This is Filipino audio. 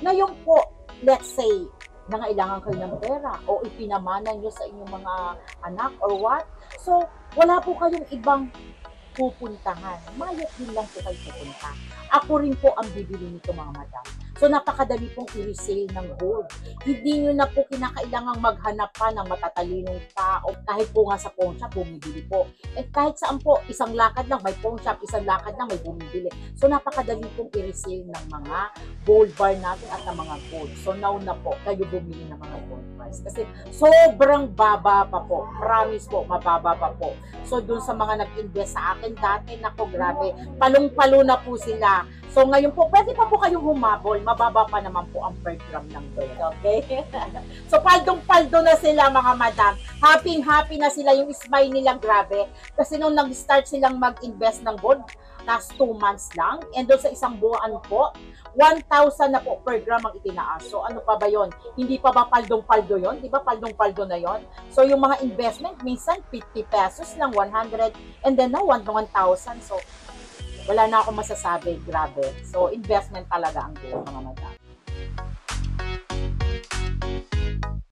Ngayon po, let's say, nangailangan kayo ng pera o ipinamana nyo sa inyong mga anak or what. So, wala po kayong ibang pupuntahan. Mayat din lang po kayo pupunta. Ako rin po ang bibili nito mga madam. So napakadali pong i-resale ng gold. Hindi nyo na po kinakailangang maghanap pa ng matatalinong tao. Kahit po nga sa pawn shop, bumibili po. At kahit saan po, isang lakad lang may pawn shop, isang lakad lang may bumibili. So napakadali pong i-resale ng mga gold bar natin at ng mga gold. So now na po, kayo bumili ng mga gold bars. Kasi sobrang baba pa po. Promise po, mababa pa po. So dun sa mga nag-invest sa akin dati, nako grabe, palong-palo na po sila. So ngayon po, pwede pa po kayong humabol, mababa pa naman po ang per gram ng gold, okay? So paldong-paldo na sila mga madam, happy-happy na sila, yung smile nilang grabe. Kasi nung nag-start silang mag-invest ng gold, last 2 months lang, and doon sa isang buwan po, 1,000 na po per gram ang itinaas. So ano pa ba yon? Hindi pa ba paldong-paldo yon? Di ba paldong-paldo na yon? So yung mga investment, minsan 50 pesos lang, 100, and then now 1,000. So wala na akong masasabi, grabe. So investment talaga ang gold mga madam.